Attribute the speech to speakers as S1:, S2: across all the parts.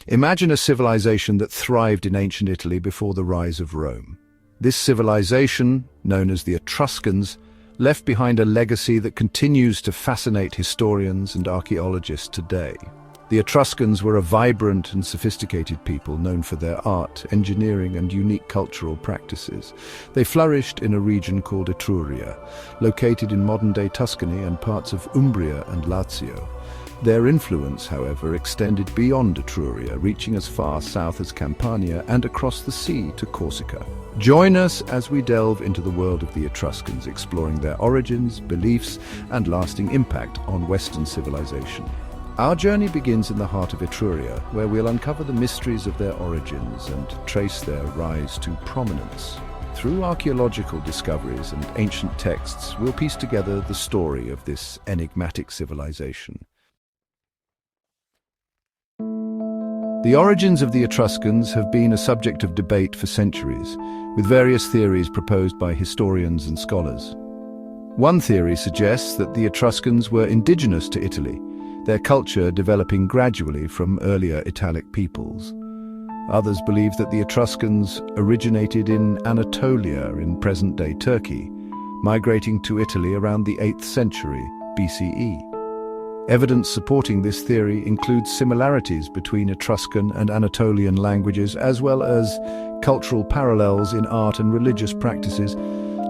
S1: Imagine a civilization that thrived in ancient Italy before the rise of Rome. This civilization, known as the Etruscans, left behind a legacy that continues to fascinate historians and archaeologists today. The Etruscans were a vibrant and sophisticated people known for their art, engineering, and unique cultural practices. They flourished in a region called Etruria, located in modern-day Tuscany and parts of Umbria and Lazio. Their influence, however, extended beyond Etruria, reaching as far south as Campania and across the sea to Corsica. Join us as we delve into the world of the Etruscans, exploring their origins, beliefs, and lasting impact on Western civilization. Our journey begins in the heart of Etruria, where we'll uncover the mysteries of their origins and trace their rise to prominence. Through archaeological discoveries and ancient texts, we'll piece together the story of this enigmatic civilization. The origins of the Etruscans have been a subject of debate for centuries, with various theories proposed by historians and scholars. One theory suggests that the Etruscans were indigenous to Italy, their culture developing gradually from earlier Italic peoples. Others believe that the Etruscans originated in Anatolia in present-day Turkey, migrating to Italy around the 8th century BCE. Evidence supporting this theory includes similarities between Etruscan and Anatolian languages, as well as cultural parallels in art and religious practices.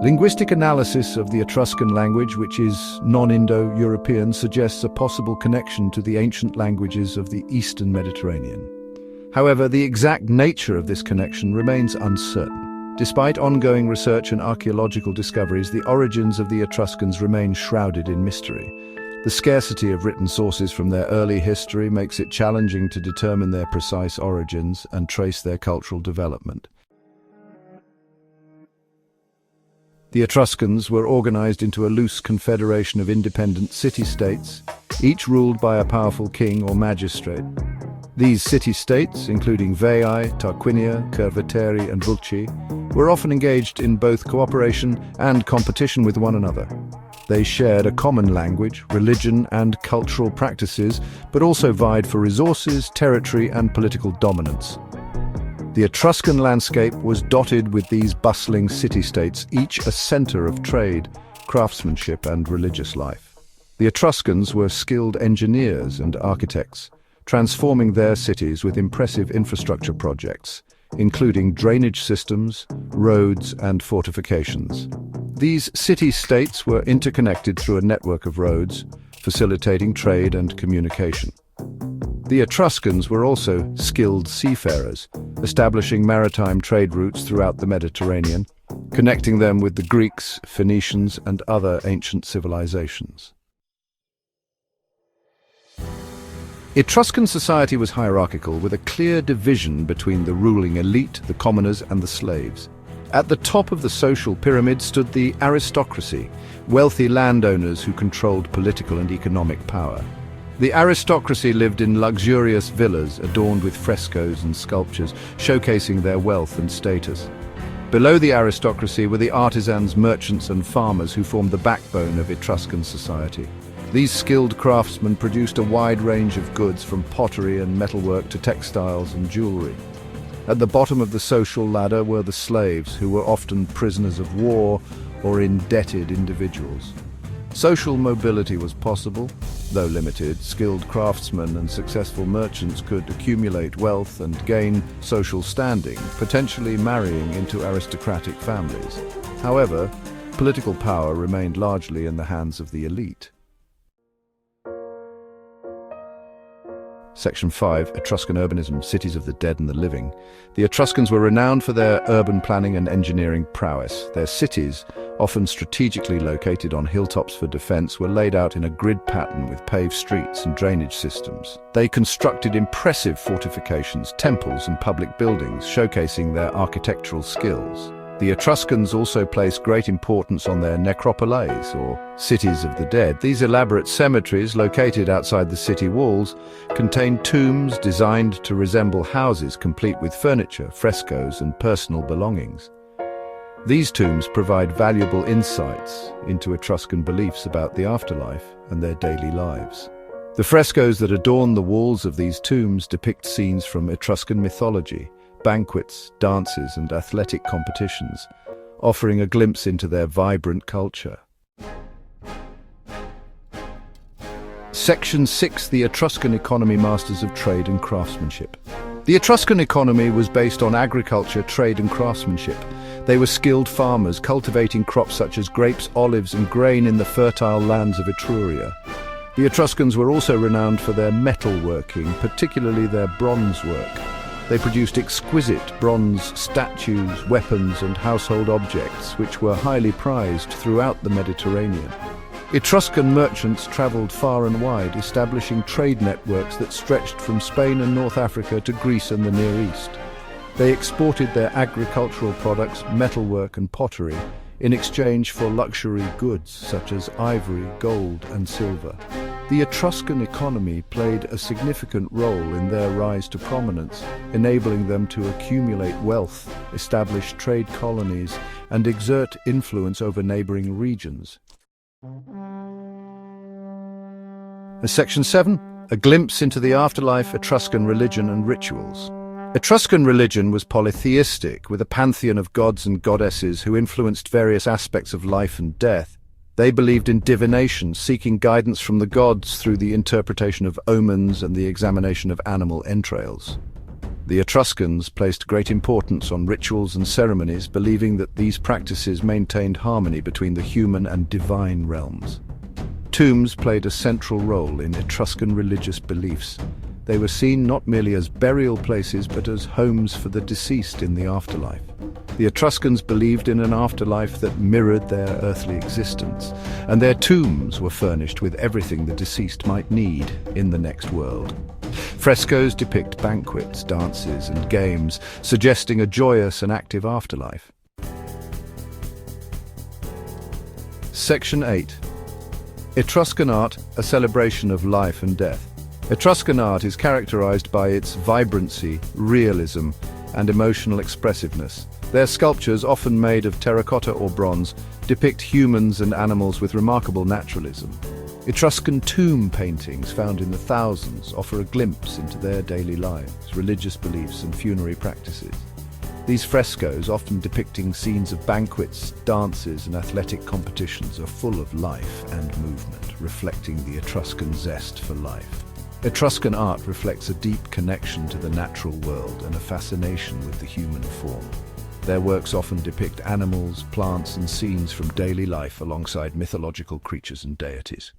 S1: Linguistic analysis of the Etruscan language, which is non-Indo-European, suggests a possible connection to the ancient languages of the Eastern Mediterranean. However, the exact nature of this connection remains uncertain. Despite ongoing research and archaeological discoveries, the origins of the Etruscans remain shrouded in mystery. The scarcity of written sources from their early history makes it challenging to determine their precise origins and trace their cultural development. The Etruscans were organized into a loose confederation of independent city-states, each ruled by a powerful king or magistrate. These city-states, including Veii, Tarquinia, Cerveteri, and Vulci, were often engaged in both cooperation and competition with one another. They shared a common language, religion, and cultural practices, but also vied for resources, territory, and political dominance. The Etruscan landscape was dotted with these bustling city-states, each a center of trade, craftsmanship, and religious life. The Etruscans were skilled engineers and architects, transforming their cities with impressive infrastructure projects, including drainage systems, roads, and fortifications. These city-states were interconnected through a network of roads, facilitating trade and communication. The Etruscans were also skilled seafarers, establishing maritime trade routes throughout the Mediterranean, connecting them with the Greeks, Phoenicians, and other ancient civilizations. Etruscan society was hierarchical, with a clear division between the ruling elite, the commoners, and the slaves. At the top of the social pyramid stood the aristocracy, wealthy landowners who controlled political and economic power. The aristocracy lived in luxurious villas adorned with frescoes and sculptures, showcasing their wealth and status. Below the aristocracy were the artisans, merchants, and farmers who formed the backbone of Etruscan society. These skilled craftsmen produced a wide range of goods, from pottery and metalwork to textiles and jewelry. At the bottom of the social ladder were the slaves, who were often prisoners of war or indebted individuals. Social mobility was possible, though limited. Skilled craftsmen and successful merchants could accumulate wealth and gain social standing, potentially marrying into aristocratic families. However, political power remained largely in the hands of the elite. Section 5. Etruscan urbanism, cities of the dead and the living. The Etruscans were renowned for their urban planning and engineering prowess. Their cities, often strategically located on hilltops for defense, were laid out in a grid pattern with paved streets and drainage systems. They constructed impressive fortifications, temples, and public buildings, showcasing their architectural skills. The Etruscans also placed great importance on their necropoles, or cities of the dead. These elaborate cemeteries, located outside the city walls, contained tombs designed to resemble houses, complete with furniture, frescoes, and personal belongings. These tombs provide valuable insights into Etruscan beliefs about the afterlife and their daily lives. The frescoes that adorn the walls of these tombs depict scenes from Etruscan mythology, banquets, dances, and athletic competitions, offering a glimpse into their vibrant culture. Section 6. The Etruscan economy, masters of trade and craftsmanship. The Etruscan economy was based on agriculture, trade, and craftsmanship. They were skilled farmers, cultivating crops such as grapes, olives, and grain in the fertile lands of Etruria. The Etruscans were also renowned for their metalworking, particularly their bronze work. They produced exquisite bronze statues, weapons, and household objects, which were highly prized throughout the Mediterranean. Etruscan merchants traveled far and wide, establishing trade networks that stretched from Spain and North Africa to Greece and the Near East. They exported their agricultural products, metalwork, and pottery in exchange for luxury goods such as ivory, gold, and silver. The Etruscan economy played a significant role in their rise to prominence, enabling them to accumulate wealth, establish trade colonies, and exert influence over neighboring regions. Section 7. A glimpse into the afterlife, Etruscan religion and rituals. Etruscan religion was polytheistic, with a pantheon of gods and goddesses who influenced various aspects of life and death. They believed in divination, seeking guidance from the gods through the interpretation of omens and the examination of animal entrails. The Etruscans placed great importance on rituals and ceremonies, believing that these practices maintained harmony between the human and divine realms. Tombs played a central role in Etruscan religious beliefs. They were seen not merely as burial places, but as homes for the deceased in the afterlife. The Etruscans believed in an afterlife that mirrored their earthly existence, and their tombs were furnished with everything the deceased might need in the next world. Frescoes depict banquets, dances, and games, suggesting a joyous and active afterlife. Section 8. Etruscan art, a celebration of life and death. Etruscan art is characterized by its vibrancy, realism, and emotional expressiveness. Their sculptures, often made of terracotta or bronze, depict humans and animals with remarkable naturalism. Etruscan tomb paintings, found in the thousands, offer a glimpse into their daily lives, religious beliefs, and funerary practices. These frescoes, often depicting scenes of banquets, dances, and athletic competitions, are full of life and movement, reflecting the Etruscan zest for life. Etruscan art reflects a deep connection to the natural world and a fascination with the human form. Their works often depict animals, plants, and scenes from daily life alongside mythological creatures and deities.